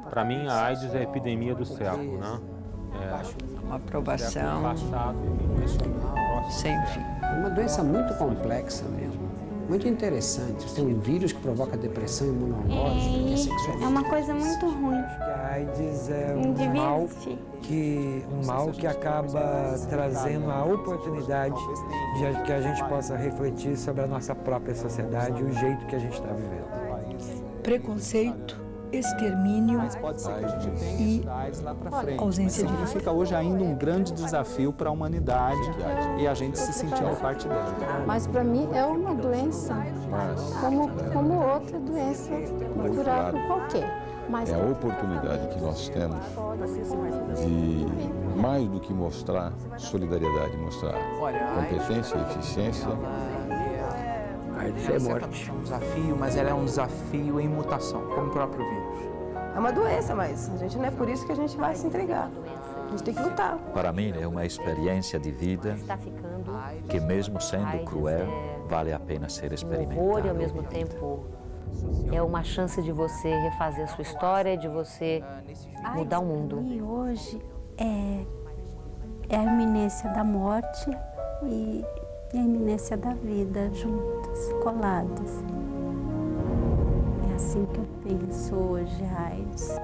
Para mim, a AIDS é a epidemia do século, né? Uma aprovação Passado e impressionante. sem fim. É uma doença muito complexa mesmo, muito interessante. Tem um vírus que provoca depressão imunológica, que é sexualmente. É uma coisa muito ruim. A AIDS é Indivíduo. um mal que acaba trazendo a oportunidade de que a gente possa refletir sobre a nossa própria sociedade e o jeito que a gente está vivendo. Preconceito, extermínio e ausência de vida. Fica hoje ainda um grande desafio para a humanidade e a gente se sentindo parte dela. Mas para mim é uma doença como outra doença curável qualquer. Mas é a oportunidade que nós temos de, mais do que mostrar solidariedade, mostrar competência, eficiência. A AIDS é morte. É um desafio, mas ela é um desafio em mutação, como o próprio vírus. é uma doença, mas a gente não é por isso que a gente vai se entregar. A gente tem que lutar. Para mim é uma experiência de vida que, mesmo sendo cruel, vale a pena ser experimentada. Horror e, ao mesmo tempo, é uma chance de você refazer a sua história, de você mudar o mundo. E hoje é a iminência da morte e a iminência da vida juntas, coladas. É assim que eu penso hoje, a AIDS.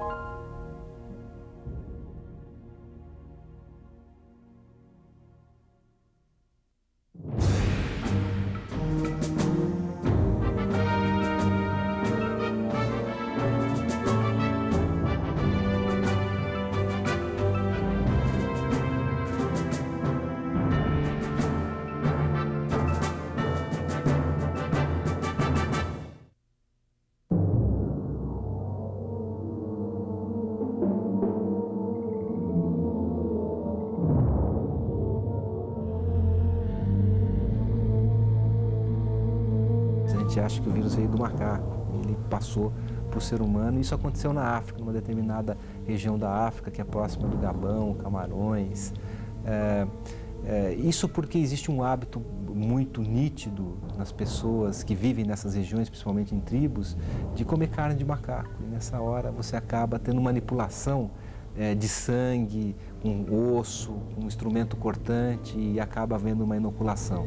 A gente acha que o vírus veio do macaco, ele passou para o ser humano, e isso aconteceu na África, numa determinada região da África, que é próxima do Gabão, Camarões. Isso porque existe um hábito muito nítido nas pessoas que vivem nessas regiões, principalmente em tribos, de comer carne de macaco. E nessa hora você acaba tendo manipulação de sangue, com osso, com um instrumento cortante, e acaba havendo uma inoculação.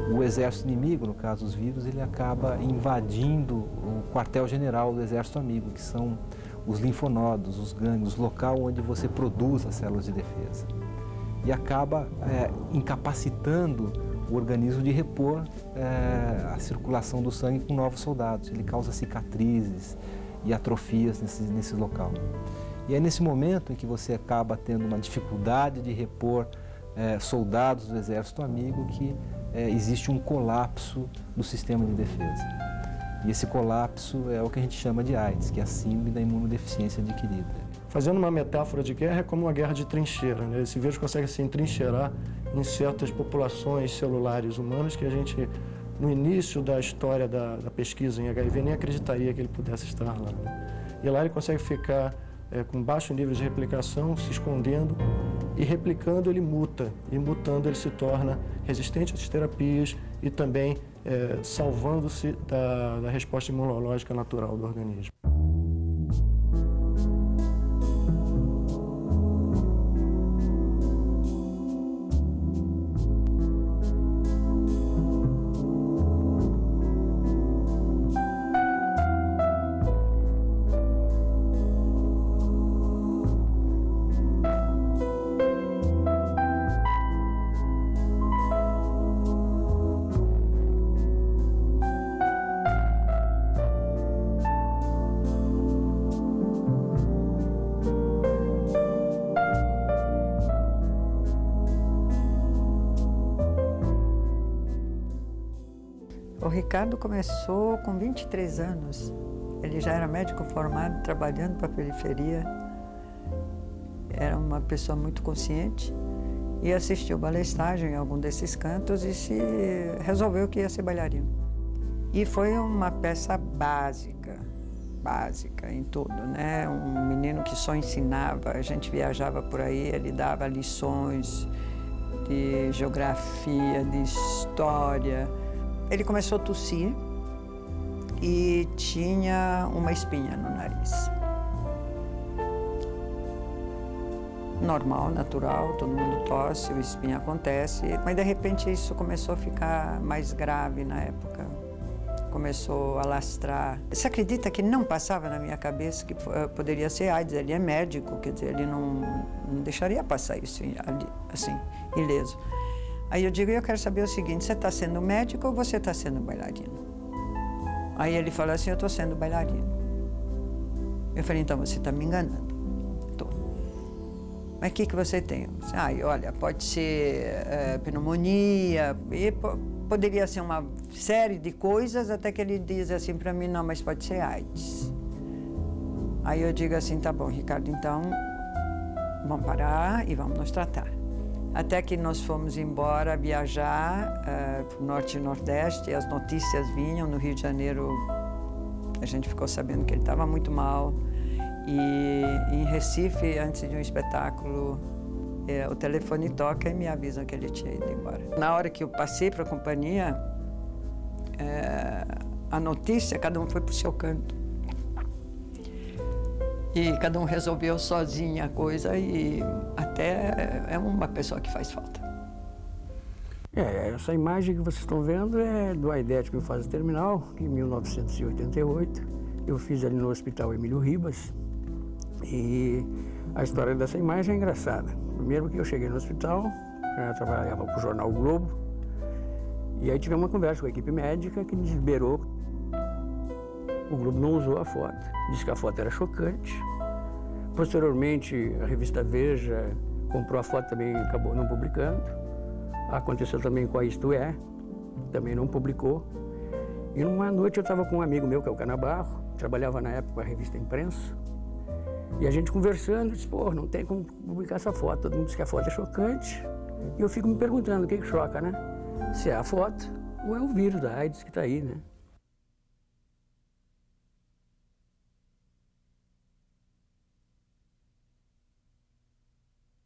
O exército inimigo, no caso os vírus, ele acaba invadindo o quartel-general do exército amigo, que são os linfonodos, os gânglios, o local onde você produz as células de defesa. E acaba incapacitando o organismo de repor a circulação do sangue com novos soldados. Ele causa cicatrizes e atrofias nesse local. E é nesse momento em que você acaba tendo uma dificuldade de repor soldados do exército amigo que existe um colapso do sistema de defesa. E esse colapso é o que a gente chama de AIDS, que é a síndrome da imunodeficiência adquirida. Fazendo uma metáfora de guerra, é como uma guerra de trincheira, né? Esse vírus consegue se entrincheirar em certas populações celulares humanas que a gente, no início da história da pesquisa em HIV, nem acreditaria que ele pudesse estar lá, né? E lá ele consegue ficar com baixo nível de replicação, se escondendo, e replicando ele muta, e mutando ele se torna resistente às terapias e também salvando-se da resposta imunológica natural do organismo. O Ricardo começou com 23 anos. Ele já era médico formado, trabalhando para a periferia. Era uma pessoa muito consciente e assistiu balé estágio em algum desses cantos e se resolveu que ia ser bailarino. E foi uma peça básica em tudo, né? Um menino que só ensinava, a gente viajava por aí, ele dava lições de geografia, de história. Ele começou a tossir e tinha uma espinha no nariz. Normal, natural, todo mundo tosse, o espinho acontece, mas de repente isso começou a ficar mais grave na época. Começou a alastrar. Você acredita que não passava na minha cabeça que poderia ser AIDS? Ele é médico, quer dizer, ele não deixaria passar isso assim, ileso. Aí eu digo, eu quero saber o seguinte, você está sendo médico ou você está sendo bailarino? Aí ele falou assim, eu estou sendo bailarino. Eu falei, então você está me enganando. Estou. Mas o que você tem? Olha, pode ser pneumonia, e poderia ser uma série de coisas, até que ele diz assim para mim, não, mas pode ser AIDS. Aí eu digo assim, tá bom, Ricardo, então vamos parar e vamos nos tratar. Até que nós fomos embora viajar para o Norte e Nordeste, e as notícias vinham. No Rio de Janeiro, a gente ficou sabendo que ele estava muito mal. E em Recife, antes de um espetáculo, o telefone toca e me avisam que ele tinha ido embora. Na hora que eu passei para a companhia, a notícia, cada um foi para o seu canto. E cada um resolveu sozinho a coisa e até é uma pessoa que faz falta. Essa imagem que vocês estão vendo é do aidético em fase terminal, que em 1988 eu fiz ali no Hospital Emílio Ribas. E a história dessa imagem é engraçada. Primeiro que eu cheguei no hospital, já trabalhava para o jornal o Globo, e aí tivemos uma conversa com a equipe médica que nos liberou. O Globo não usou a foto, disse que a foto era chocante. Posteriormente, a revista Veja comprou a foto também e acabou não publicando. Aconteceu também com a Isto É, também não publicou. E numa noite eu estava com um amigo meu, que é o Canabarro, trabalhava na época com a revista Imprensa, e a gente conversando, disse, pô, não tem como publicar essa foto, todo mundo diz que a foto é chocante. E eu fico me perguntando, o que choca, né? Se é a foto ou é o vírus da AIDS que está aí, né?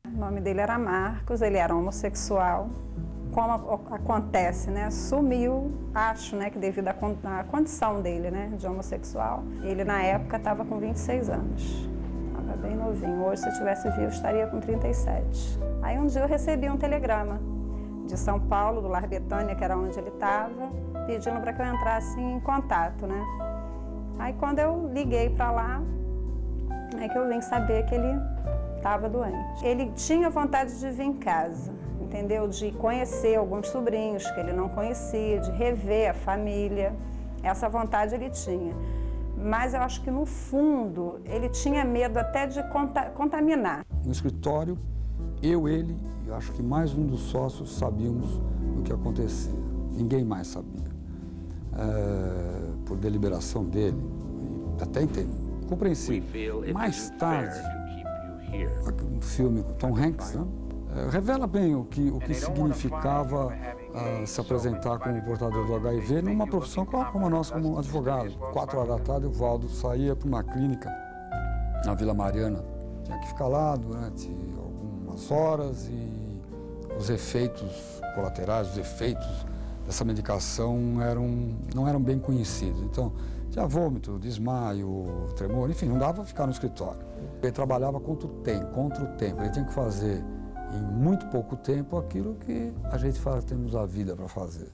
O nome dele era Marcos, ele era homossexual. Como acontece, né? Sumiu, acho, né, que devido à condição dele, né, de homossexual. Ele, na época, estava com 26 anos. Estava bem novinho. Hoje, se eu estivesse vivo, estaria com 37. Aí, um dia, eu recebi um telegrama de São Paulo, do Lar Betânia, que era onde ele estava, pedindo para que eu entrasse em contato, né? Aí, quando eu liguei para lá, é que eu vim saber que ele estava doente. Ele tinha vontade de vir em casa, entendeu? De conhecer alguns sobrinhos que ele não conhecia, de rever a família. Essa vontade ele tinha. Mas eu acho que, no fundo, ele tinha medo até de contaminar. No escritório, ele e acho que mais um dos sócios sabíamos do que acontecia. Ninguém mais sabia. Por deliberação dele, até compreensível. Mais tarde, um filme com Tom Hanks, né? Revela bem o que significava se apresentar como portador do HIV numa profissão como a nossa, como advogado. 4 horas da tarde, o Valdo saía para uma clínica na Vila Mariana. Tinha que ficar lá durante algumas horas e os efeitos colaterais, os efeitos dessa medicação não eram bem conhecidos. Então, tinha vômito, desmaio, tremor, enfim, não dava para ficar no escritório. Ele trabalhava contra o tempo, ele tinha que fazer em muito pouco tempo aquilo que a gente faz, temos a vida para fazer.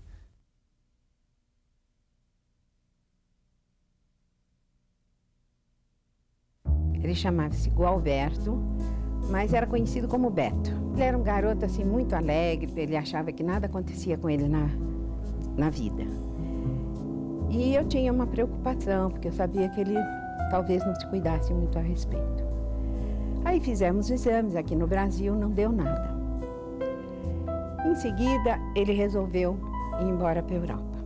Ele chamava-se Gualberto, mas era conhecido como Beto. Ele era um garoto assim muito alegre, ele achava que nada acontecia com ele na vida. E eu tinha uma preocupação, porque eu sabia que ele talvez não se cuidasse muito a respeito. Aí fizemos exames aqui no Brasil, não deu nada. Em seguida, ele resolveu ir embora para a Europa.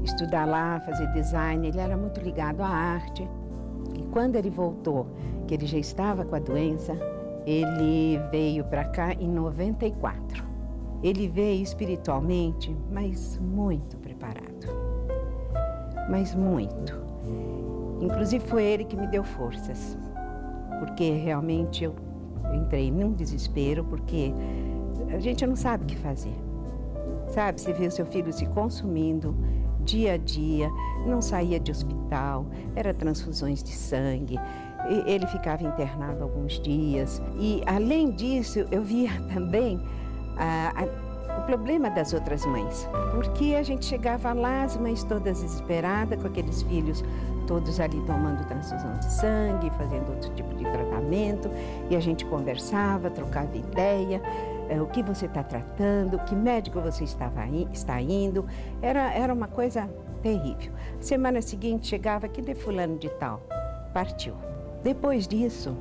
Estudar lá, fazer design, ele era muito ligado à arte. E quando ele voltou, que ele já estava com a doença, ele veio para cá em 94. Ele veio espiritualmente, mas muito preparado. Mas muito. Inclusive foi ele que me deu forças. Porque realmente eu Eu entrei num desespero porque a gente não sabe o que fazer. Sabe, você vê o seu filho se consumindo dia a dia, não saía de hospital, era transfusões de sangue, ele ficava internado alguns dias. E, além disso, eu via também o problema das outras mães, porque a gente chegava lá, as mães todas desesperadas, com aqueles filhos todos ali tomando transfusão de sangue, fazendo outro tipo de tratamento, e a gente conversava, trocava ideia, o que você está tratando, que médico você está indo, era uma coisa terrível. Semana seguinte chegava, que de fulano de tal, partiu. Depois disso,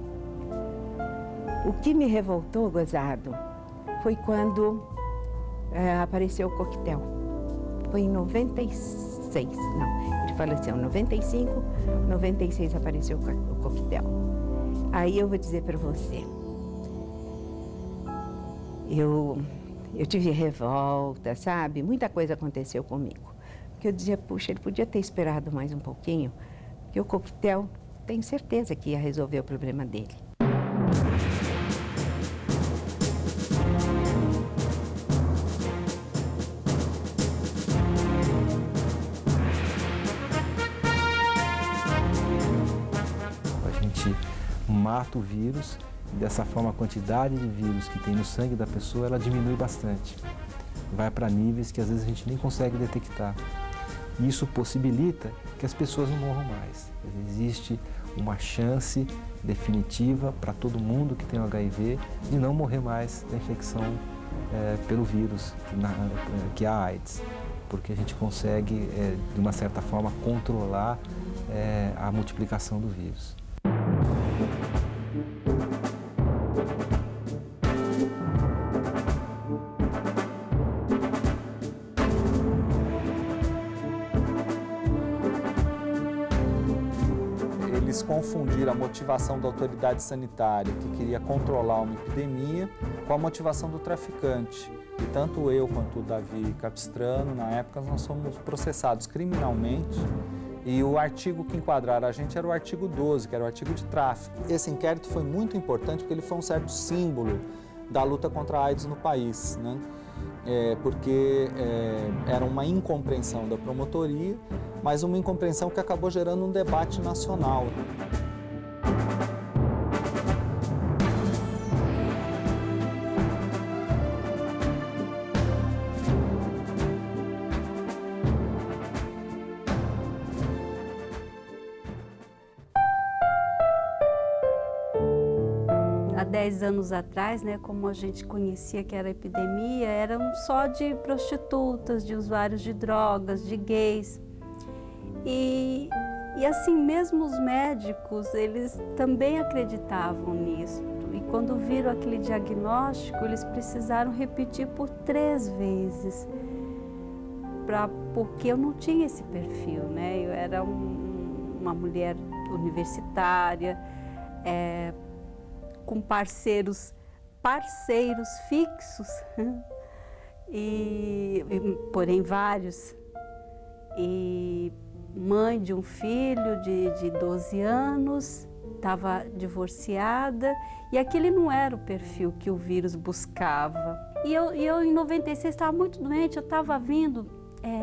o que me revoltou, gozado, foi quando apareceu o coquetel. Foi em 96, não, ele faleceu em 95, 96 apareceu o coquetel. Aí eu vou dizer para você, eu tive revolta, sabe? Muita coisa aconteceu comigo. Porque eu dizia, puxa, ele podia ter esperado mais um pouquinho, porque o coquetel, tenho certeza que ia resolver o problema dele. A gente mata o vírus e dessa forma a quantidade de vírus que tem no sangue da pessoa ela diminui bastante. Vai para níveis que às vezes a gente nem consegue detectar. E isso possibilita que as pessoas não morram mais. Existe uma chance definitiva para todo mundo que tem o HIV de não morrer mais da infecção pelo vírus, que é a AIDS, porque a gente consegue, de uma certa forma, controlar a multiplicação do vírus. Eles confundiram a motivação da autoridade sanitária, que queria controlar uma epidemia, com a motivação do traficante. E tanto eu quanto o Davi Capistrano, na época, nós fomos processados criminalmente. E o artigo que enquadrara a gente era o artigo 12, que era o artigo de tráfico. Esse inquérito foi muito importante porque ele foi um certo símbolo da luta contra a AIDS no país, né? Porque era uma incompreensão da promotoria, mas uma incompreensão que acabou gerando um debate nacional. Há 10 anos atrás, né, como a gente conhecia que era epidemia, eram só de prostitutas, de usuários de drogas, de gays. E assim, mesmo os médicos, eles também acreditavam nisso. E quando viram aquele diagnóstico, eles precisaram repetir por 3 vezes, porque eu não tinha esse perfil, né? Eu era uma mulher universitária, com parceiros fixos, porém vários, e mãe de um filho de 12 anos, estava divorciada, e aquele não era o perfil que o vírus buscava. E eu em 96 estava muito doente, eu estava vindo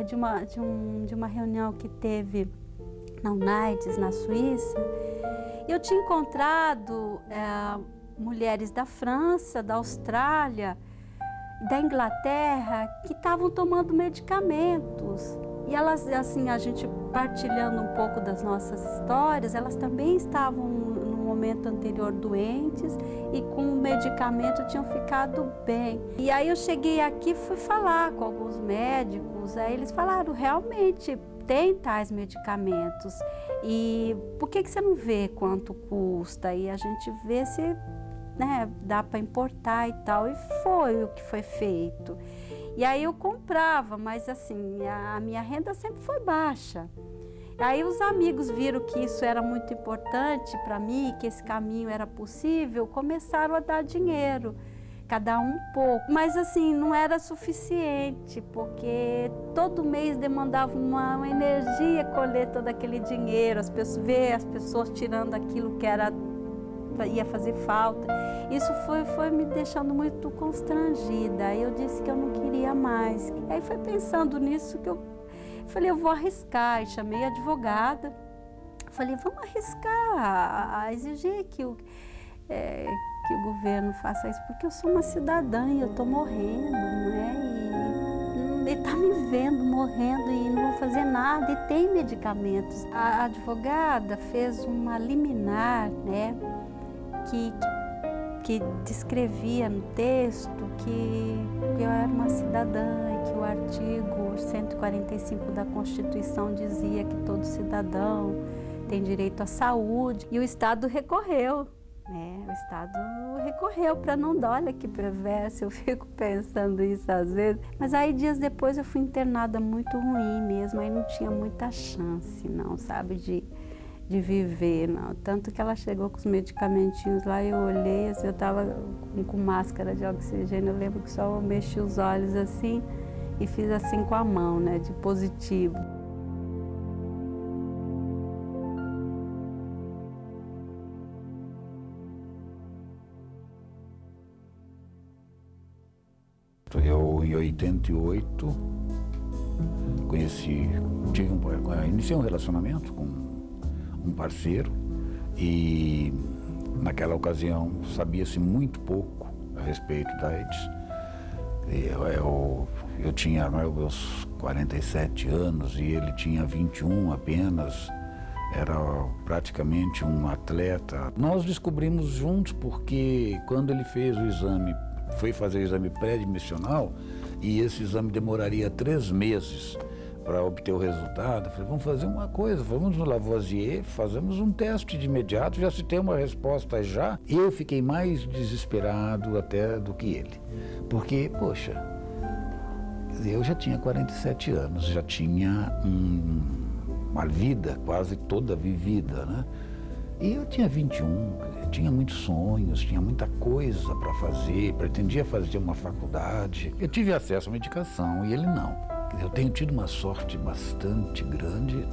de uma reunião que teve na UNAIDS, na Suíça. Eu tinha encontrado mulheres da França, da Austrália, da Inglaterra, que estavam tomando medicamentos. E elas, assim, a gente partilhando um pouco das nossas histórias, elas também estavam no momento anterior doentes e com o medicamento tinham ficado bem. E aí eu cheguei aqui e fui falar com alguns médicos, aí eles falaram, realmente, tem tais medicamentos. E por que você não vê quanto custa? E a gente vê se, né, dá para importar e tal. E foi o que foi feito. E aí eu comprava, mas assim, a minha renda sempre foi baixa. Aí os amigos viram que isso era muito importante para mim, que esse caminho era possível, começaram a dar dinheiro, cada um pouco. Mas assim, não era suficiente, porque todo mês demandava uma energia colher todo aquele dinheiro, ver as pessoas tirando aquilo que era ia fazer falta. Isso foi me deixando muito constrangida. Aí eu disse que eu não queria mais. E aí foi pensando nisso que eu falei, eu vou arriscar. E chamei a advogada. Falei, vamos arriscar a exigir que o governo faça isso, porque eu sou uma cidadã e eu estou morrendo, não é? E ele está me vendo morrendo e não vou fazer nada, e tem medicamentos. A advogada fez uma liminar, né, que descrevia no texto que eu era uma cidadã e que o artigo 145 da Constituição dizia que todo cidadão tem direito à saúde, e o Estado recorreu. O Estado recorreu para não dar, olha que perverso, eu fico pensando isso às vezes. Mas aí dias depois eu fui internada muito ruim mesmo, aí não tinha muita chance não, sabe, de viver não. Tanto que ela chegou com os medicamentinhos lá, eu olhei, assim, eu estava com máscara de oxigênio, eu lembro que só eu mexi os olhos assim e fiz assim com a mão, né, de positivo. Eu, em 88, iniciei um relacionamento com um parceiro e, naquela ocasião, sabia-se muito pouco a respeito da AIDS. Eu tinha meus 47 anos e ele tinha 21 apenas, era praticamente um atleta. Nós descobrimos juntos porque, quando ele fez o exame, foi fazer o exame pré-admissional, e esse exame demoraria 3 meses para obter o resultado. Eu falei, vamos fazer uma coisa, vamos no Lavoisier, fazemos um teste de imediato, já se tem uma resposta já. Eu fiquei mais desesperado até do que ele, porque, poxa, eu já tinha 47 anos, já tinha uma vida quase toda vivida, né? E eu tinha 21, tinha muitos sonhos, tinha muita coisa para fazer, pretendia fazer uma faculdade. Eu tive acesso à medicação e ele não. Eu tenho tido uma sorte bastante grande,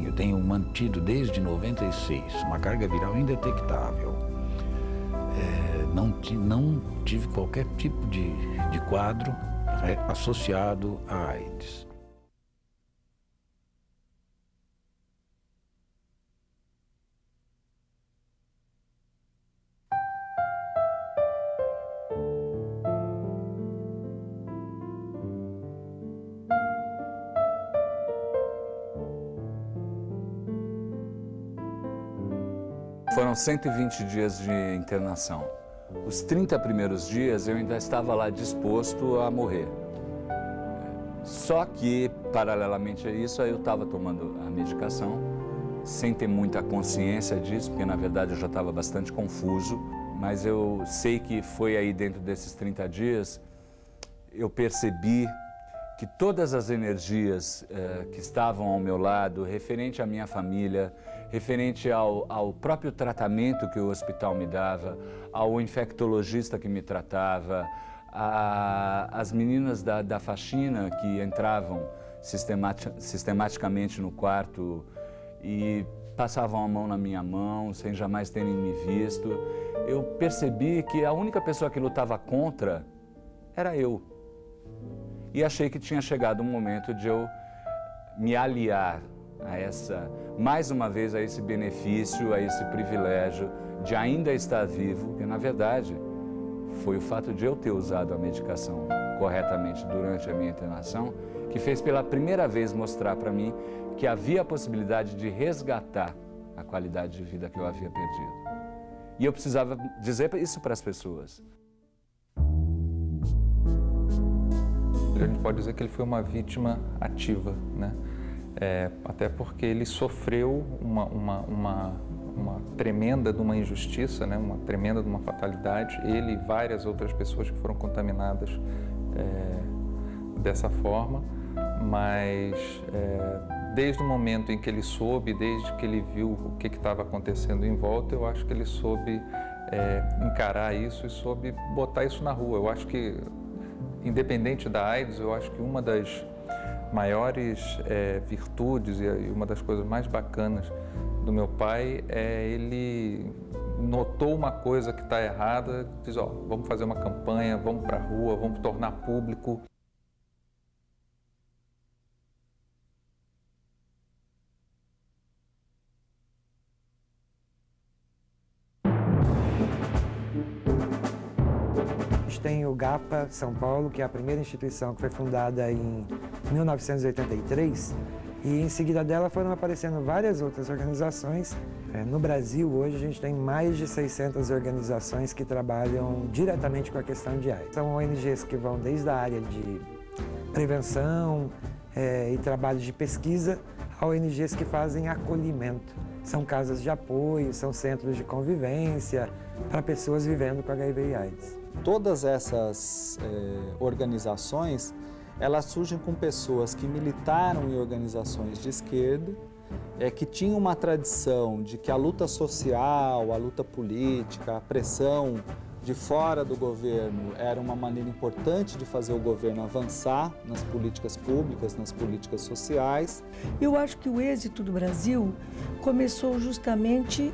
eu tenho mantido desde 96 uma carga viral indetectável. Não tive qualquer tipo de quadro associado à AIDS. Foram 120 dias de internação. Os 30 primeiros dias eu ainda estava lá disposto a morrer. Só que, paralelamente a isso, eu estava tomando a medicação, sem ter muita consciência disso, porque na verdade eu já estava bastante confuso. Mas eu sei que foi aí dentro desses 30 dias, eu percebi que todas as energias que estavam ao meu lado, referente à minha família, referente ao próprio tratamento que o hospital me dava, ao infectologista que me tratava, as meninas da faxina que entravam sistematicamente no quarto e passavam a mão na minha mão, sem jamais terem me visto, eu percebi que a única pessoa que lutava contra era eu. E achei que tinha chegado o momento de eu me aliar a mais uma vez, a esse benefício, a esse privilégio de ainda estar vivo, porque na verdade foi o fato de eu ter usado a medicação corretamente durante a minha internação que fez pela primeira vez mostrar para mim que havia a possibilidade de resgatar a qualidade de vida que eu havia perdido. E eu precisava dizer isso para as pessoas. A gente pode dizer que ele foi uma vítima ativa, né? Até porque ele sofreu uma tremenda de uma injustiça, né? Uma tremenda de uma fatalidade. Ele e várias outras pessoas que foram contaminadas dessa forma, mas desde o momento em que ele soube, desde que ele viu o que estava acontecendo em volta, eu acho que ele soube encarar isso e soube botar isso na rua. Eu acho que, independente da AIDS, eu acho que uma das maiores virtudes e uma das coisas mais bacanas do meu pai é ele notou uma coisa que está errada, diz, ó, vamos fazer uma campanha, vamos para a rua, vamos tornar público. A gente tem o GAPA São Paulo, que é a primeira instituição que foi fundada em 1983, e em seguida dela foram aparecendo várias outras organizações. No Brasil, hoje, a gente tem mais de 600 organizações que trabalham diretamente com a questão de AIDS. São ONGs que vão desde a área de prevenção e trabalho de pesquisa a ONGs que fazem acolhimento. São casas de apoio, são centros de convivência para pessoas vivendo com HIV e AIDS. Todas essas organizações, elas surgem com pessoas que militaram em organizações de esquerda, que tinham uma tradição de que a luta social, a luta política, a pressão de fora do governo era uma maneira importante de fazer o governo avançar nas políticas públicas, nas políticas sociais. Eu acho que o êxito do Brasil começou justamente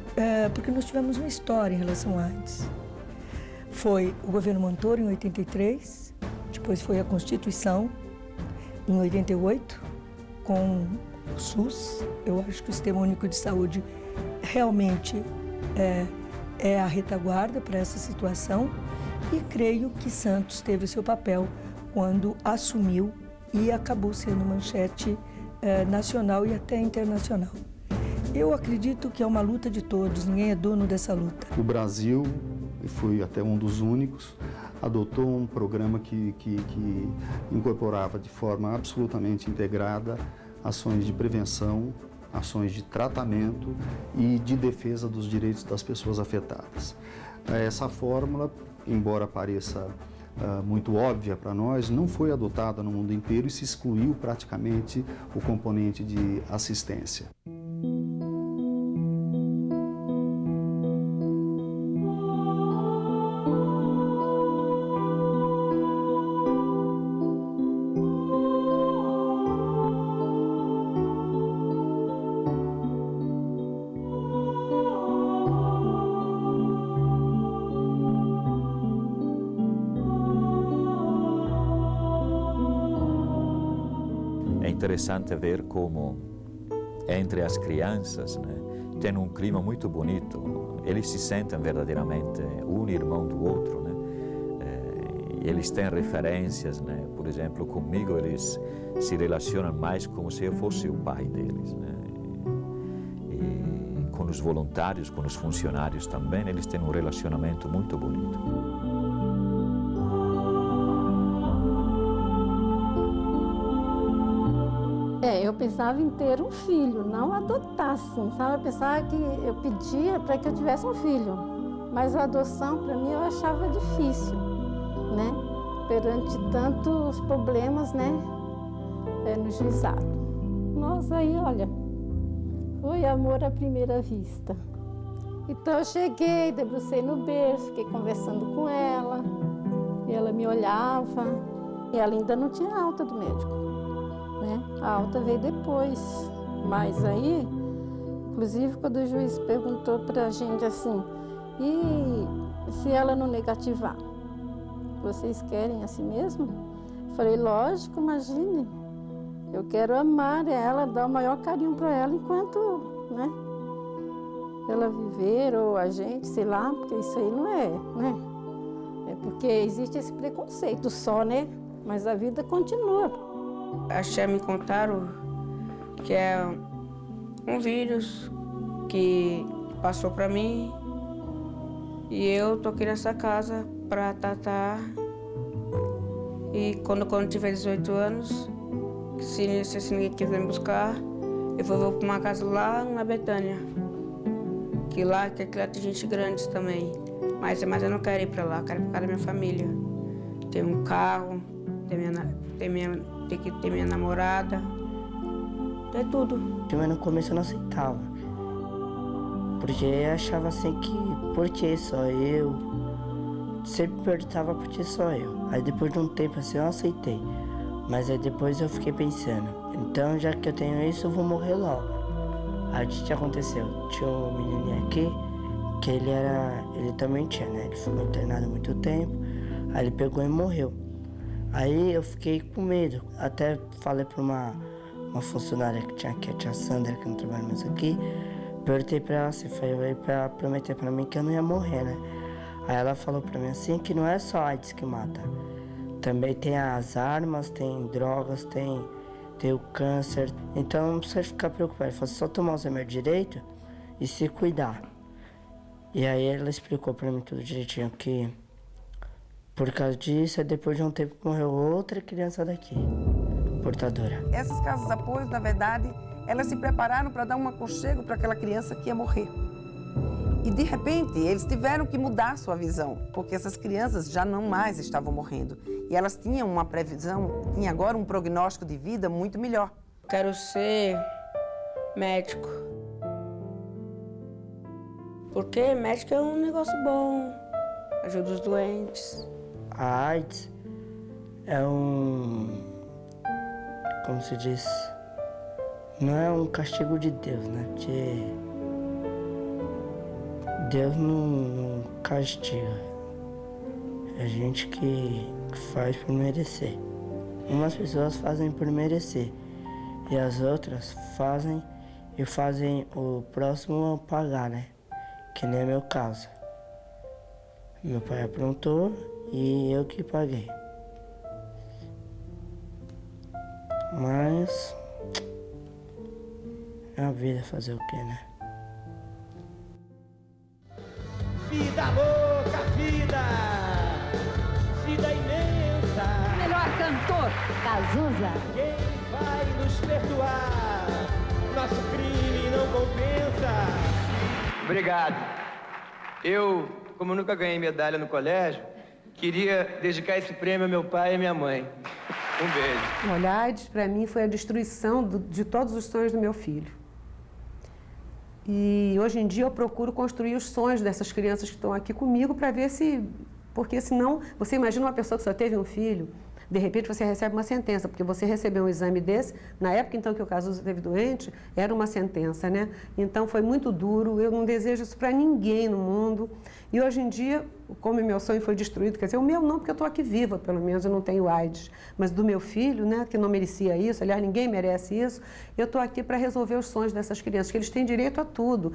porque nós tivemos uma história em relação à AIDS. Foi o governo Montoro em 83, depois foi a Constituição em 88, com o SUS. Eu acho que o Sistema Único de Saúde realmente é a retaguarda para essa situação, e creio que Santos teve o seu papel quando assumiu e acabou sendo manchete nacional e até internacional. Eu acredito que é uma luta de todos, ninguém é dono dessa luta. O Brasil, e fui até um dos únicos, adotou um programa que incorporava de forma absolutamente integrada ações de prevenção, ações de tratamento e de defesa dos direitos das pessoas afetadas. Essa fórmula, embora pareça muito óbvia para nós, não foi adotada no mundo inteiro e se excluiu praticamente o componente de assistência. É interessante ver como entre as crianças, né, tem um clima muito bonito. Eles se sentem verdadeiramente um irmão do outro, né? Eles têm referências, né? Por exemplo, comigo eles se relacionam mais como se eu fosse o pai deles, né? E com os voluntários, com os funcionários também, eles têm um relacionamento muito bonito. Eu pensava em ter um filho, não adotar, assim, sabe? Eu pensava que eu pedia para que eu tivesse um filho, mas a adoção, para mim, eu achava difícil, né? Perante tantos problemas, né? No juizado. Nossa, aí, olha, foi amor à primeira vista. Então eu cheguei, debrucei no berço, fiquei conversando com ela, e ela me olhava, e ela ainda não tinha alta do médico. Né? A alta veio depois, mas aí, inclusive quando o juiz perguntou para a gente assim, e se ela não negativar, vocês querem assim mesmo? Eu falei, lógico, imagine, eu quero amar ela, dar o maior carinho para ela enquanto, né, ela viver ou a gente, sei lá, porque isso aí não é, né? É porque existe esse preconceito só, né? Mas a vida continua. As tia me contaram que é um vírus que passou para mim e eu tô aqui nessa casa para tratar. E quando tiver 18 anos, se ninguém quiser me buscar, eu vou para uma casa lá na Betânia, que lá tem gente grande também. Mas eu não quero ir para lá, eu quero ir para casa da minha família. Tem um carro, tem que ter minha namorada, é tudo. Mas no começo eu não aceitava, porque eu achava assim que por que só eu? Sempre perguntava por que só eu. Aí depois de um tempo assim eu aceitei, mas aí depois eu fiquei pensando, então já que eu tenho isso eu vou morrer logo. Aí o que aconteceu? Tinha um menininho aqui que ele também tinha, né? Ele ficou internado há muito tempo, aí ele pegou e morreu. Aí eu fiquei com medo, até falei para uma funcionária que tinha aqui, a tia Sandra, que não trabalha mais aqui, perguntei para ela assim, foi para prometer para mim que eu não ia morrer, né? Aí ela falou para mim assim que não é só a AIDS que mata, também tem as armas, tem drogas, tem o câncer, então não precisa ficar preocupado, ela falou, só tomar os remédios direito e se cuidar. E aí ela explicou para mim tudo direitinho, que por causa disso, depois de um tempo morreu outra criança daqui, portadora. Essas casas de apoio, na verdade, elas se prepararam para dar um aconchego para aquela criança que ia morrer. E, de repente, eles tiveram que mudar a sua visão, porque essas crianças já não mais estavam morrendo. E elas tinham uma previsão, tinha agora um prognóstico de vida muito melhor. Quero ser médico. Porque médico é um negócio bom, ajuda os doentes. A AIDS é como se diz, não é um castigo de Deus, né? Porque Deus não castiga. É a gente que faz por merecer. Umas pessoas fazem por merecer e as outras fazem o próximo pagar, né? Que nem é meu caso. Meu pai aprontou e eu que paguei. Mas é a vida, fazer o quê, né? Vida louca, vida! Vida imensa! Melhor cantor, Cazuza. Quem vai nos perdoar? Nosso crime não compensa. Obrigado. Eu, como nunca ganhei medalha no colégio, queria dedicar esse prêmio ao meu pai e à minha mãe. Um beijo. Olha, a AIDS, para mim, foi a destruição de todos os sonhos do meu filho. E hoje em dia eu procuro construir os sonhos dessas crianças que estão aqui comigo para ver se... Porque senão, você imagina uma pessoa que só teve um filho, de repente você recebe uma sentença, porque você recebeu um exame desse, na época então que o Cazuza esteve doente, era uma sentença, né? Então foi muito duro, eu não desejo isso para ninguém no mundo. E hoje em dia, como meu sonho foi destruído, quer dizer, o meu não, porque eu estou aqui viva, pelo menos, eu não tenho AIDS, mas do meu filho, né, que não merecia isso, aliás, ninguém merece isso, eu estou aqui para resolver os sonhos dessas crianças, que eles têm direito a tudo.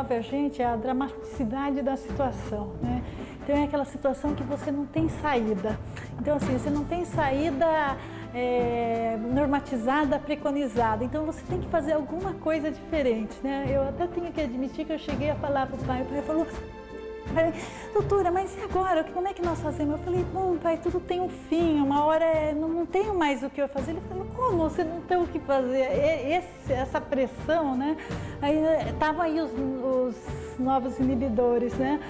A gente é a dramaticidade da situação, né? Então é aquela situação que você não tem saída. Então assim, você não tem saída normatizada, preconizada. Então você tem que fazer alguma coisa diferente, né? Eu até tenho que admitir que eu cheguei a falar para o pai falou: doutora, mas e agora? Como é que nós fazemos? Eu falei: bom, pai, tudo tem um fim, uma hora não tenho mais o que eu fazer. Ele falou: como você não tem o que fazer? Essa pressão, né? Aí estavam aí os novos inibidores, né?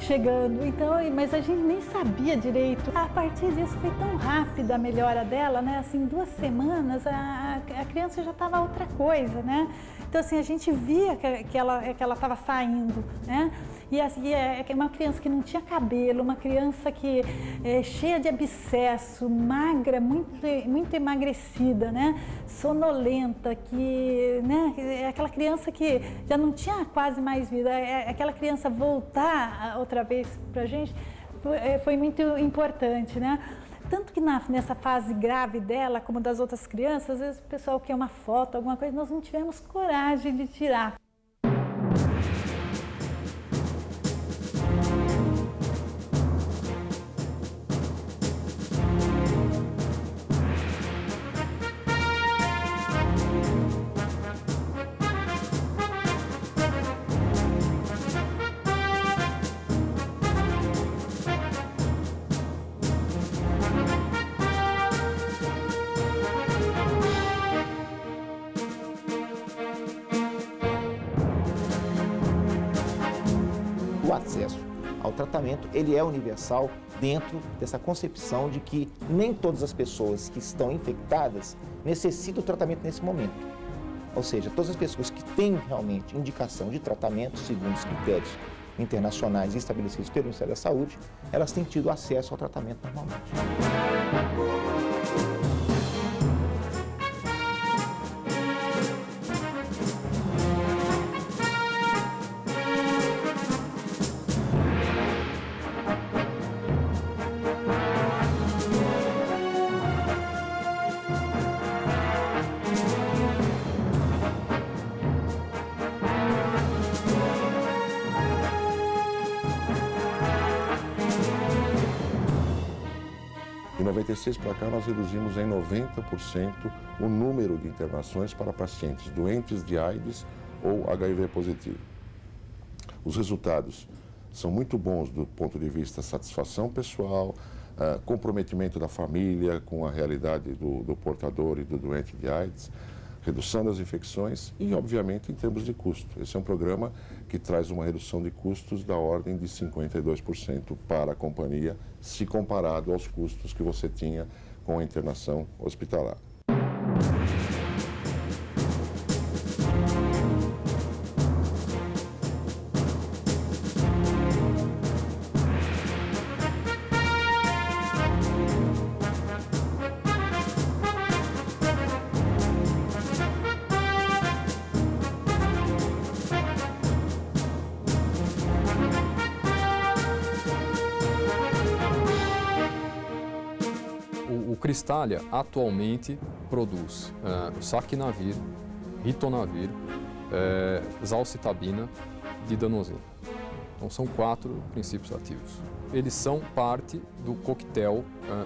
Chegando, então, mas a gente nem sabia direito. A partir disso foi tão rápida a melhora dela, né? Assim, 2 semanas a criança já estava outra coisa, né? Então, assim, a gente via que ela estava saindo, né? E assim, é uma criança que não tinha cabelo, uma criança que é cheia de abscesso, magra, muito emagrecida, né? Sonolenta, que, né? É aquela criança que já não tinha quase mais vida. Aquela criança voltar outra vez para a gente foi muito importante, né? Tanto que nessa fase grave dela, como das outras crianças, às vezes o pessoal quer uma foto, alguma coisa, nós não tivemos coragem de tirar. acesso ao tratamento, ele é universal dentro dessa concepção de que nem todas as pessoas que estão infectadas necessitam do tratamento nesse momento. Ou seja, todas as pessoas que têm realmente indicação de tratamento, segundo os critérios internacionais estabelecidos pelo Ministério da Saúde, elas têm tido acesso ao tratamento normalmente. De 96 para cá, nós reduzimos em 90% o número de internações para pacientes doentes de AIDS ou HIV positivo. Os resultados são muito bons do ponto de vista satisfação pessoal, comprometimento da família com a realidade do portador e do doente de AIDS, redução das infecções e, obviamente, em termos de custo. Esse é um programa que traz uma redução de custos da ordem de 52% para a companhia, se comparado aos custos que você tinha com a internação hospitalar. O Cristália atualmente produz Saquinavir, Ritonavir, Zalcitabina, Didanosina. Então são 4 princípios ativos. Eles são parte do coquetel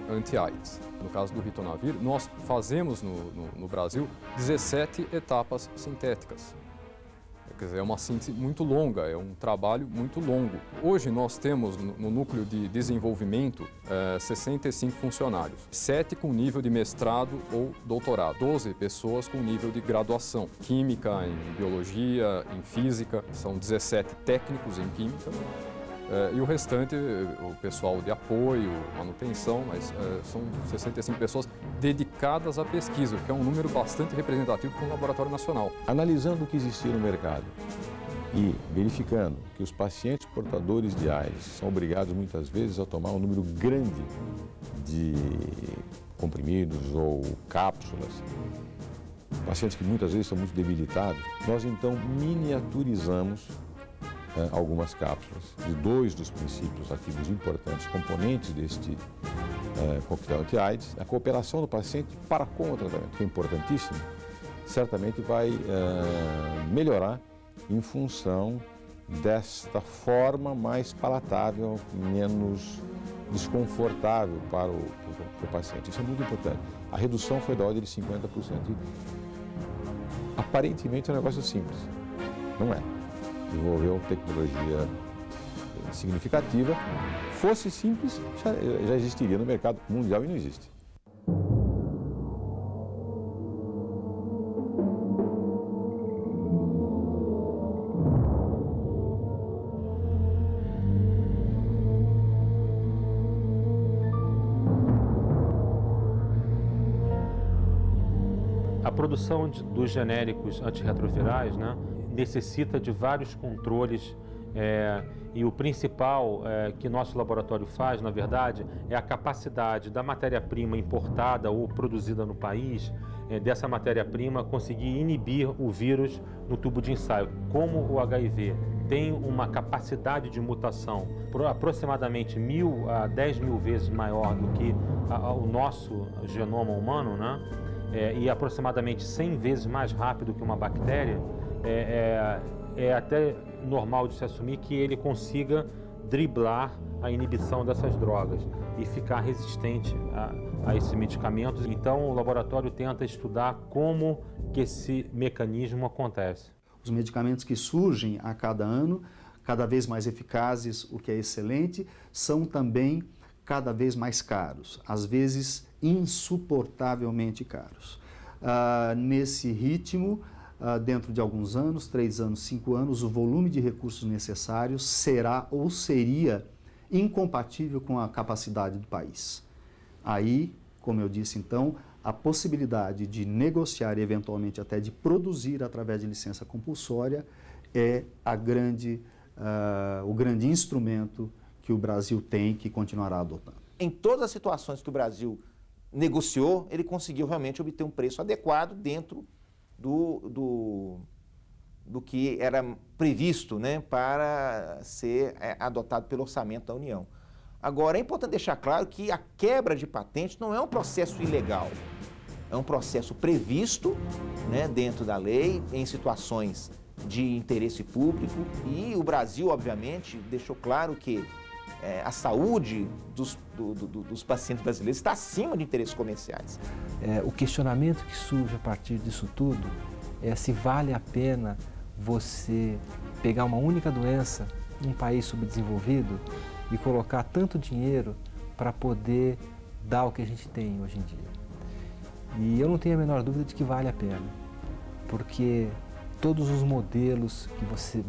anti-AIDS. No caso do Ritonavir, nós fazemos no Brasil 17 etapas sintéticas. Quer dizer, é uma síntese muito longa, é um trabalho muito longo. Hoje nós temos no núcleo de desenvolvimento 65 funcionários, 7 com nível de mestrado ou doutorado, 12 pessoas com nível de graduação, química, em biologia, em física, são 17 técnicos em química. E o restante, o pessoal de apoio, manutenção, mas são 65 pessoas dedicadas à pesquisa, que é um número bastante representativo para um laboratório nacional. Analisando o que existia no mercado e verificando que os pacientes portadores de AIDS são obrigados muitas vezes a tomar um número grande de comprimidos ou cápsulas, pacientes que muitas vezes são muito debilitados, nós então miniaturizamos algumas cápsulas de 2 dos princípios ativos importantes, componentes deste coquetel anti-AIDS. A cooperação do paciente para com o tratamento, que é importantíssimo, certamente vai melhorar em função desta forma mais palatável, menos desconfortável para o paciente. Isso é muito importante. A redução foi da ordem de 50%. E, aparentemente é um negócio simples. Não é. Desenvolveu tecnologia significativa. Fosse simples, já existiria no mercado mundial e não existe. A produção dos genéricos antirretrovirais, né, necessita de vários controles e o principal que nosso laboratório faz, na verdade, é a capacidade da matéria-prima importada ou produzida no país, dessa matéria-prima conseguir inibir o vírus no tubo de ensaio. Como o HIV tem uma capacidade de mutação aproximadamente 1.000 a 10.000 vezes maior do que o nosso genoma humano, né? E aproximadamente 100 vezes mais rápido que uma bactéria, é até normal de se assumir que ele consiga driblar a inibição dessas drogas e ficar resistente a esses medicamentos. Então, o laboratório tenta estudar como que esse mecanismo acontece. Os medicamentos que surgem a cada ano, cada vez mais eficazes, o que é excelente, são também cada vez mais caros, às vezes insuportavelmente caros. Nesse ritmo, dentro de alguns anos, 3 anos, 5 anos, o volume de recursos necessários será ou seria incompatível com a capacidade do país. Aí, como eu disse então, a possibilidade de negociar e eventualmente até de produzir através de licença compulsória é o grande instrumento que o Brasil tem, que continuará adotando. Em todas as situações que o Brasil negociou, ele conseguiu realmente obter um preço adequado dentro do que era previsto, né, para ser adotado pelo orçamento da União. Agora, é importante deixar claro que a quebra de patente não é um processo ilegal, é um processo previsto, né, dentro da lei, em situações de interesse público, e o Brasil, obviamente, deixou claro que a saúde dos pacientes brasileiros está acima de interesses comerciais. O questionamento que surge a partir disso tudo é se vale a pena você pegar uma única doença num país subdesenvolvido e colocar tanto dinheiro para poder dar o que a gente tem hoje em dia. E eu não tenho a menor dúvida de que vale a pena, porque todos os modelos que você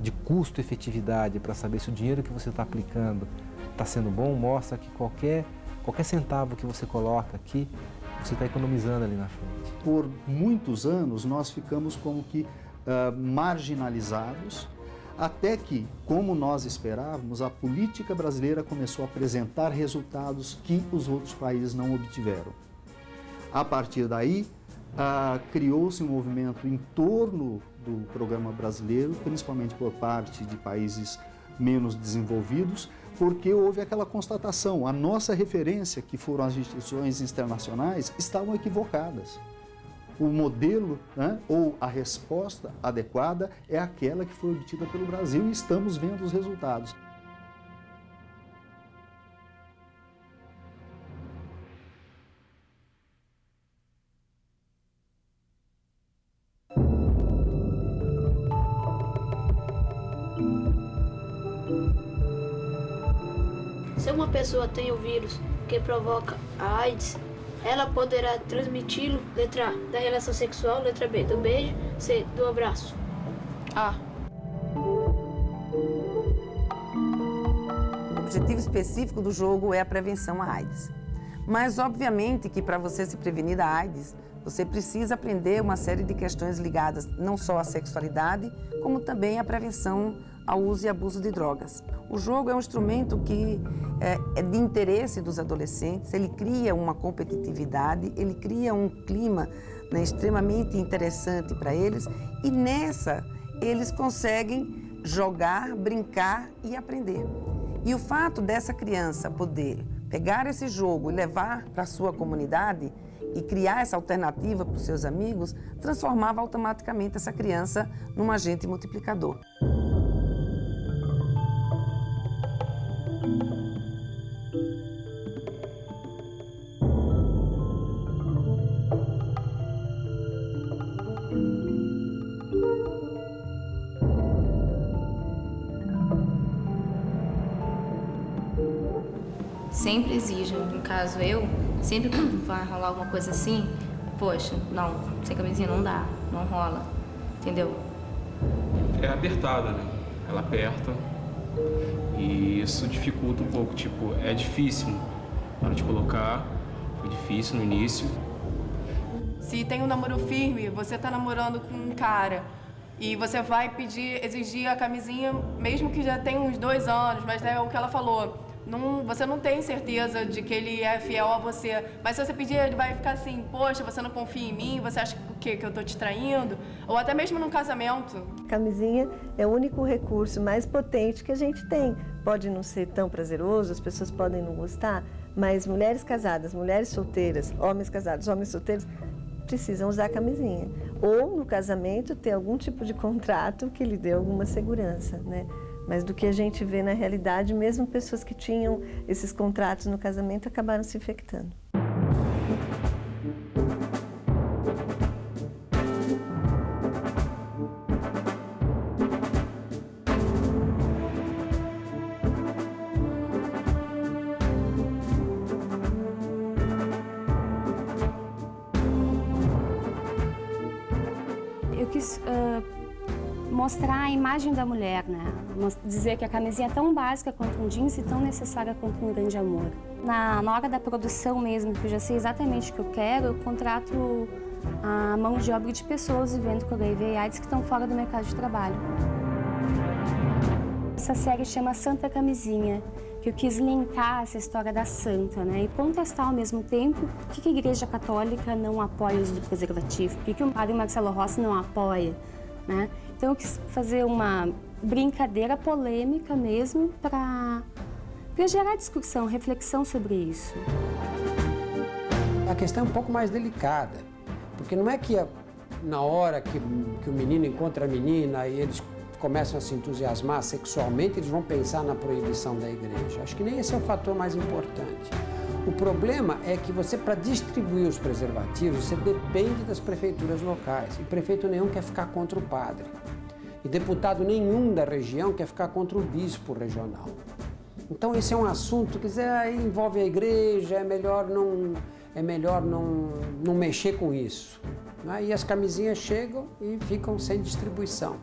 de custo-efetividade para saber se o dinheiro que você está aplicando está sendo bom, mostra que qualquer centavo que você coloca aqui, você está economizando ali na frente. Por muitos anos nós ficamos como que marginalizados, até que, como nós esperávamos, a política brasileira começou a apresentar resultados que os outros países não obtiveram. A partir daí, criou-se um movimento em torno do programa brasileiro, principalmente por parte de países menos desenvolvidos, porque houve aquela constatação, a nossa referência, que foram as instituições internacionais, estavam equivocadas. O modelo, né, ou a resposta adequada é aquela que foi obtida pelo Brasil e estamos vendo os resultados. Se uma pessoa tem o vírus que provoca a AIDS, ela poderá transmiti-lo, letra A, da relação sexual, letra B, do beijo, C, do abraço. A. O objetivo específico do jogo é a prevenção à AIDS. Mas, obviamente, que para você se prevenir da AIDS, você precisa aprender uma série de questões ligadas não só à sexualidade, como também à prevenção ao uso e abuso de drogas. O jogo é um instrumento que é de interesse dos adolescentes, ele cria uma competitividade, ele cria um clima, né, extremamente interessante para eles, e nessa eles conseguem jogar, brincar e aprender. E o fato dessa criança poder pegar esse jogo e levar para a sua comunidade e criar essa alternativa para os seus amigos, transformava automaticamente essa criança num agente multiplicador. Sempre exijo, no caso sempre quando vai rolar alguma coisa assim, poxa, não, sem camisinha não dá, não rola, entendeu? É apertada, né? Ela aperta e isso dificulta um pouco, tipo, é difícil na hora de colocar, foi difícil no início. Se tem um namoro firme, você tá namorando com um cara e você vai exigir a camisinha, mesmo que já tenha uns 2 anos, mas é o que ela falou. Você não tem certeza de que ele é fiel a você, mas se você pedir, ele vai ficar assim, poxa, você não confia em mim, você acha que eu tô te traindo? Ou até mesmo num casamento. Camisinha é o único recurso mais potente que a gente tem. Pode não ser tão prazeroso, as pessoas podem não gostar, mas mulheres casadas, mulheres solteiras, homens casados, homens solteiros, precisam usar camisinha. Ou no casamento ter algum tipo de contrato que lhe dê alguma segurança, né? Mas do que a gente vê na realidade, mesmo pessoas que tinham esses contratos no casamento acabaram se infectando. mostrar a imagem da mulher, né? Dizer que a camisinha é tão básica quanto um jeans e tão necessária quanto um grande amor. Na hora da produção mesmo, que eu já sei exatamente o que eu quero, eu contrato a mão de obra de pessoas vivendo com HIV e AIDS que estão fora do mercado de trabalho. Essa série chama Santa Camisinha, que eu quis linkar essa história da santa, né? E contestar ao mesmo tempo por que a Igreja Católica não apoia o uso do preservativo, por que o padre Marcelo Rossi não apoia, né? Então eu quis fazer uma brincadeira polêmica mesmo para gerar discussão, reflexão sobre isso. A questão é um pouco mais delicada, porque não é que na hora que o menino encontra a menina e eles começam a se entusiasmar sexualmente, eles vão pensar na proibição da igreja. Acho que nem esse é o fator mais importante. O problema é que você, para distribuir os preservativos, você depende das prefeituras locais. E prefeito nenhum quer ficar contra o padre. E deputado nenhum da região quer ficar contra o bispo regional. Então esse é um assunto que envolve a igreja, é melhor não mexer com isso. E as camisinhas chegam e ficam sem distribuição.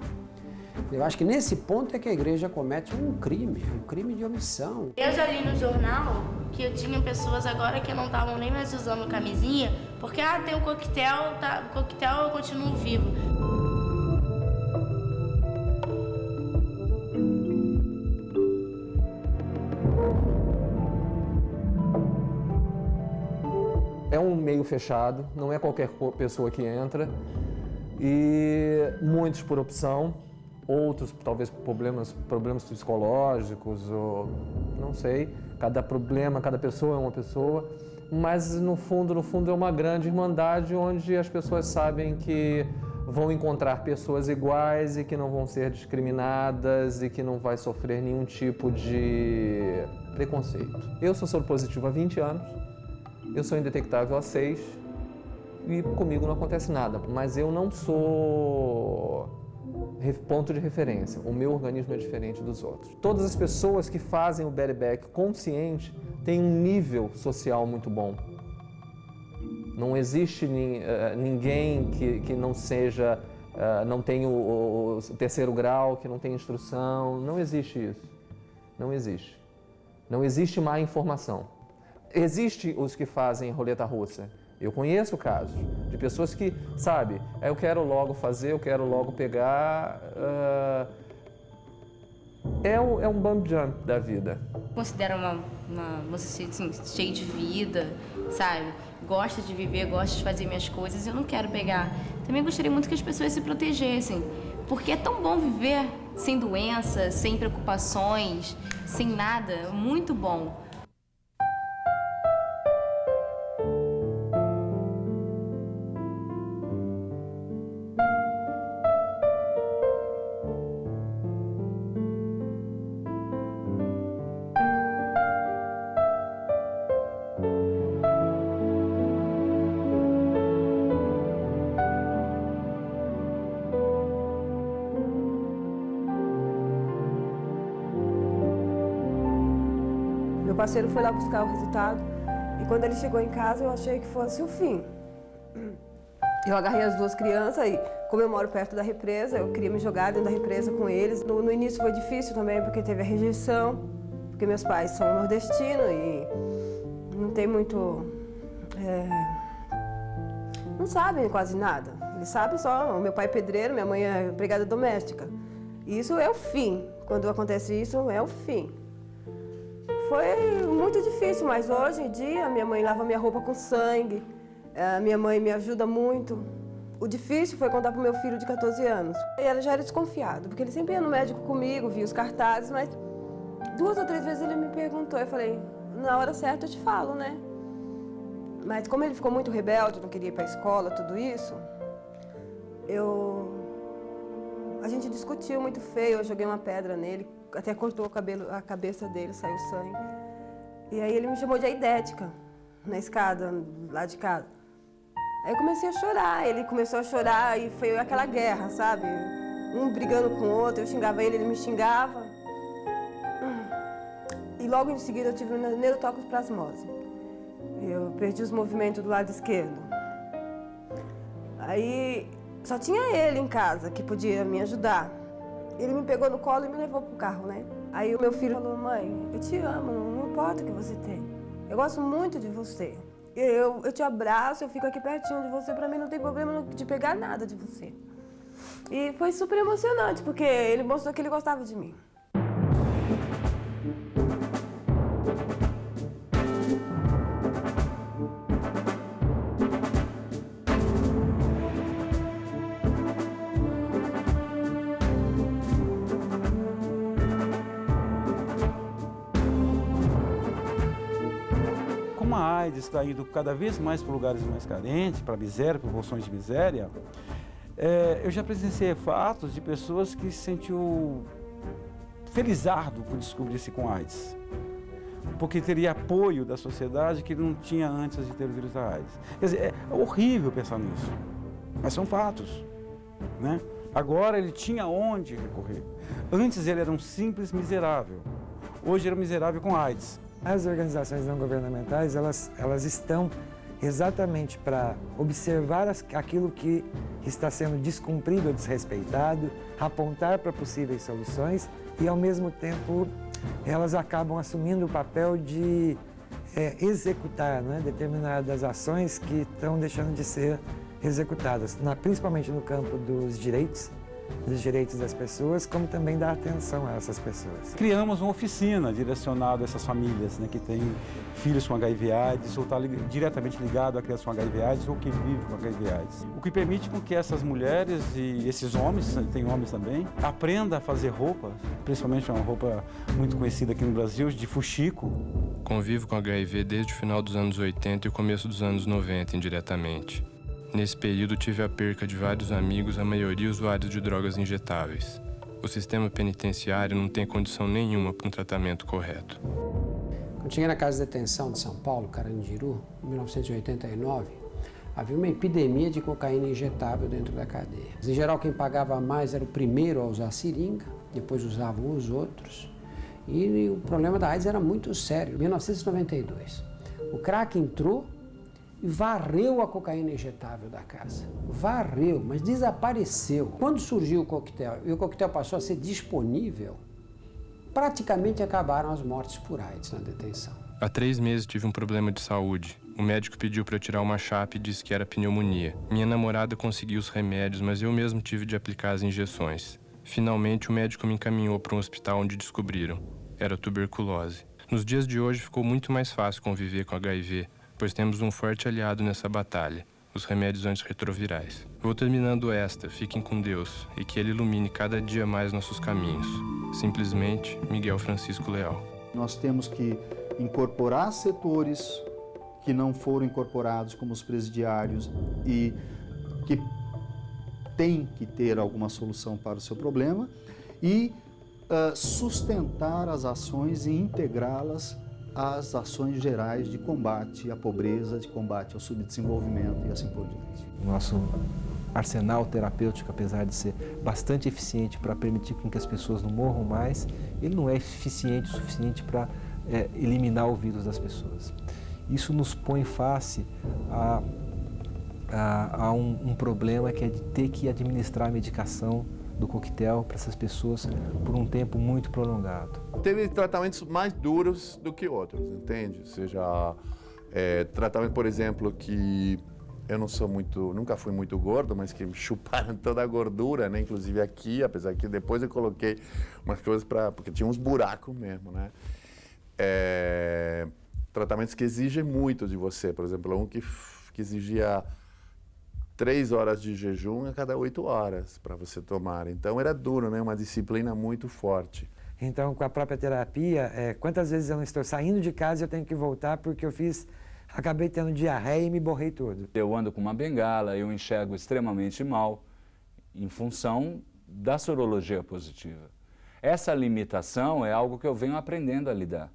Eu acho que nesse ponto é que a igreja comete um crime de omissão. Eu já li no jornal que eu tinha pessoas agora que não estavam nem mais usando camisinha, porque tem o coquetel, o coquetel eu continuo vivo. É um meio fechado, não é qualquer pessoa que entra, e muitos por opção, outros talvez por problemas psicológicos, ou não sei, cada pessoa é uma pessoa, mas no fundo é uma grande irmandade onde as pessoas sabem que vão encontrar pessoas iguais e que não vão ser discriminadas e que não vai sofrer nenhum tipo de preconceito. Eu sou soropositivo há 20 anos, eu sou indetectável há 6 e comigo não acontece nada, mas eu não sou ponto de referência. O meu organismo é diferente dos outros. Todas as pessoas que fazem o belly back consciente têm um nível social muito bom. Não existe ninguém que não seja, não tenha o terceiro grau, que não tenha instrução. Não existe isso. Não existe. Não existe má informação. Existem os que fazem roleta russa. Eu conheço casos de pessoas que, sabe, eu quero logo fazer, eu quero logo pegar. É um bump jump da vida. Considero uma moça assim, cheia de vida, sabe? Gosta de viver, gosta de fazer minhas coisas, eu não quero pegar. Também gostaria muito que as pessoas se protegessem, porque é tão bom viver sem doença, sem preocupações, sem nada, muito bom. Meu parceiro foi lá buscar o resultado e quando ele chegou em casa eu achei que fosse o fim. Eu agarrei as duas crianças e, como eu moro perto da represa, eu queria me jogar dentro da represa com eles. No início foi difícil também porque teve a rejeição, porque meus pais são nordestinos e não tem muito... não sabem quase nada. Eles sabem só, o meu pai é pedreiro, minha mãe é empregada doméstica. E isso é o fim. Quando acontece isso, é o fim. Foi muito difícil, mas hoje em dia minha mãe lava minha roupa com sangue, minha mãe me ajuda muito. O difícil foi contar para o meu filho de 14 anos. E ela já era desconfiado, porque ele sempre ia no médico comigo, via os cartazes, mas 2 ou 3 vezes ele me perguntou. Eu falei, na hora certa eu te falo, né? Mas como ele ficou muito rebelde, não queria ir para a escola, tudo isso, a gente discutiu muito feio, eu joguei uma pedra nele, até cortou a cabeça dele, saiu sangue. E aí ele me chamou de aidética, na escada lá de casa. Aí eu comecei a chorar, ele começou a chorar e foi aquela guerra, sabe? Um brigando com o outro, eu xingava ele me xingava. E logo em seguida eu tive neurotoxoplasmose. Eu perdi os movimentos do lado esquerdo. Aí só tinha ele em casa que podia me ajudar. Ele me pegou no colo e me levou pro carro, né? Aí o meu filho falou, mãe, eu te amo, não importa o que você tem. Eu gosto muito de você. Eu te abraço, eu fico aqui pertinho de você, pra mim não tem problema de pegar nada de você. E foi super emocionante, porque ele mostrou que ele gostava de mim. Como a AIDS está indo cada vez mais para lugares mais carentes, para miséria, para proporções de miséria, eu já presenciei fatos de pessoas que se sentiu felizardo por descobrir-se com AIDS, porque teria apoio da sociedade que ele não tinha antes de ter o vírus da AIDS. Quer dizer, é horrível pensar nisso, mas são fatos, né? Agora ele tinha onde recorrer. Antes ele era um simples miserável, hoje ele é um miserável com AIDS. As organizações não governamentais, elas estão exatamente para observar aquilo que está sendo descumprido ou desrespeitado, apontar para possíveis soluções e, ao mesmo tempo, elas acabam assumindo o papel de executar, né, determinadas ações que estão deixando de ser executadas, principalmente no campo dos direitos das pessoas, como também da atenção a essas pessoas. Criamos uma oficina direcionada a essas famílias, né, que têm filhos com HIV/AIDS ou está diretamente ligado à criança com HIV/AIDS ou que vive com HIV/AIDS. O que permite com que essas mulheres e esses homens, tem homens também, aprendam a fazer roupa, principalmente uma roupa muito conhecida aqui no Brasil, de fuxico. Convivo com HIV desde o final dos anos 80 e o começo dos anos 90, indiretamente. Nesse período, tive a perca de vários amigos, a maioria usuários de drogas injetáveis. O sistema penitenciário não tem condição nenhuma para um tratamento correto. Quando cheguei na casa de detenção de São Paulo, Carandiru, em 1989, havia uma epidemia de cocaína injetável dentro da cadeia. Em geral, quem pagava mais era o primeiro a usar seringa, depois usavam os outros. E o problema da AIDS era muito sério. Em 1992, o crack entrou e varreu a cocaína injetável da casa. Varreu, mas desapareceu. Quando surgiu o coquetel e o coquetel passou a ser disponível, praticamente acabaram as mortes por AIDS na detenção. Há 3 meses tive um problema de saúde. O médico pediu para eu tirar uma chapa e disse que era pneumonia. Minha namorada conseguiu os remédios, mas eu mesmo tive de aplicar as injeções. Finalmente, o médico me encaminhou para um hospital onde descobriram. Era tuberculose. Nos dias de hoje ficou muito mais fácil conviver com HIV, pois temos um forte aliado nessa batalha, os remédios antirretrovirais. Vou terminando esta, fiquem com Deus, e que Ele ilumine cada dia mais nossos caminhos. Simplesmente, Miguel Francisco Leal. Nós temos que incorporar setores que não foram incorporados, como os presidiários, e que têm que ter alguma solução para o seu problema, e sustentar as ações e integrá-las às ações gerais de combate à pobreza, de combate ao subdesenvolvimento e assim por diante. O nosso arsenal terapêutico, apesar de ser bastante eficiente para permitir que as pessoas não morram mais, ele não é eficiente o suficiente para eliminar o vírus das pessoas. Isso nos põe face a um problema que é de ter que administrar a medicação do coquetel para essas pessoas por um tempo muito prolongado. Teve tratamentos mais duros do que outros, entende? Ou seja, tratamento, por exemplo, que eu nunca fui muito gordo, mas que me chuparam toda a gordura, né? Inclusive aqui, apesar que depois eu coloquei umas coisas porque tinha uns buracos mesmo, né? Tratamentos que exigem muito de você, por exemplo, um que exigia 3 horas de jejum a cada 8 horas para você tomar. Então era duro, né? Uma disciplina muito forte. Então, com a própria terapia, quantas vezes eu não estou saindo de casa e eu tenho que voltar porque acabei tendo diarreia e me borrei todo. Eu ando com uma bengala, eu enxergo extremamente mal em função da sorologia positiva. Essa limitação é algo que eu venho aprendendo a lidar.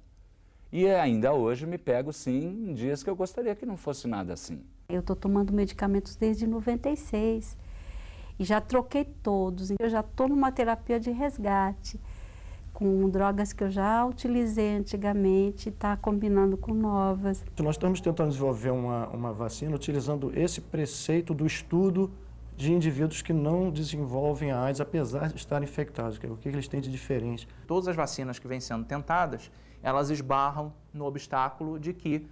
E ainda hoje me pego, sim, em dias que eu gostaria que não fosse nada assim. Eu estou tomando medicamentos desde 96 e já troquei todos. Eu já estou numa terapia de resgate, com drogas que eu já utilizei antigamente, está combinando com novas. Nós estamos tentando desenvolver uma vacina utilizando esse preceito do estudo de indivíduos que não desenvolvem a AIDS, apesar de estarem infectados. O que eles têm de diferente? Todas as vacinas que vêm sendo tentadas, elas esbarram no obstáculo de que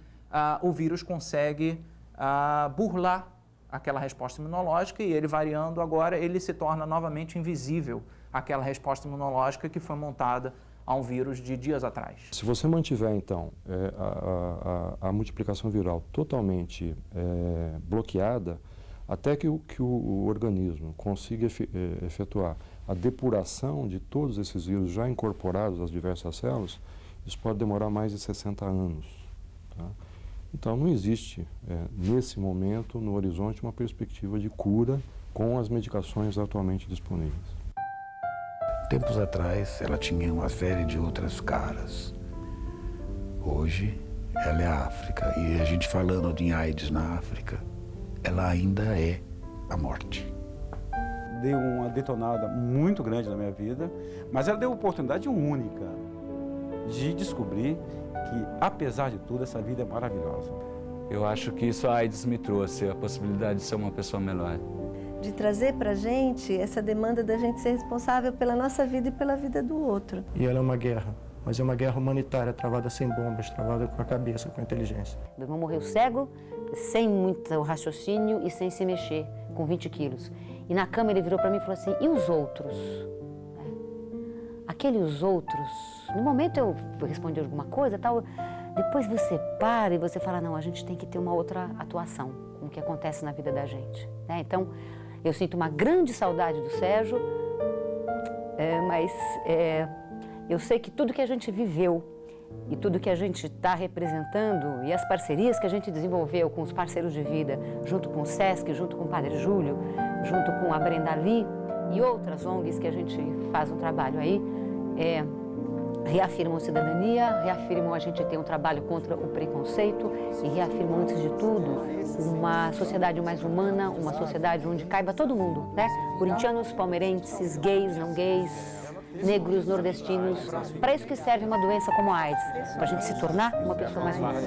o vírus consegue burlar aquela resposta imunológica e ele variando agora, ele se torna novamente invisível àquela resposta imunológica que foi montada a um vírus de dias atrás. Se você mantiver, então, a multiplicação viral totalmente bloqueada, até que o organismo consiga efetuar a depuração de todos esses vírus já incorporados às diversas células, isso pode demorar mais de 60 anos. Tá? Então, não existe, nesse momento, no horizonte, uma perspectiva de cura com as medicações atualmente disponíveis. Tempos atrás, ela tinha uma série de outras caras. Hoje, ela é a África. E a gente falando de AIDS na África, ela ainda é a morte. Deu uma detonada muito grande na minha vida, mas ela deu uma oportunidade única de descobrir que, apesar de tudo, essa vida é maravilhosa. Eu acho que isso a AIDS me trouxe, a possibilidade de ser uma pessoa melhor. De trazer para a gente essa demanda da gente ser responsável pela nossa vida e pela vida do outro. E ela é uma guerra, mas é uma guerra humanitária, travada sem bombas, travada com a cabeça, com a inteligência. Meu irmão morreu cego, sem muito raciocínio e sem se mexer, com 20 quilos. E na cama ele virou para mim e falou assim, e os outros? Aqueles outros, no momento eu respondi alguma coisa, tal, depois você para e você fala, não, a gente tem que ter uma outra atuação com o que acontece na vida da gente. Né? Então, eu sinto uma grande saudade do Sérgio, mas eu sei que tudo que a gente viveu e tudo que a gente está representando e as parcerias que a gente desenvolveu com os parceiros de vida, junto com o SESC, junto com o Padre Júlio, junto com a Brenda Lee e outras ONGs que a gente faz um trabalho aí, reafirmam cidadania, reafirmam a gente ter um trabalho contra o preconceito e reafirmam, antes de tudo, uma sociedade mais humana, uma sociedade onde caiba todo mundo, né? Corintianos, palmeirenses, gays, não gays, negros, nordestinos. Para isso que serve uma doença como a AIDS, para a gente se tornar uma pessoa mais humana.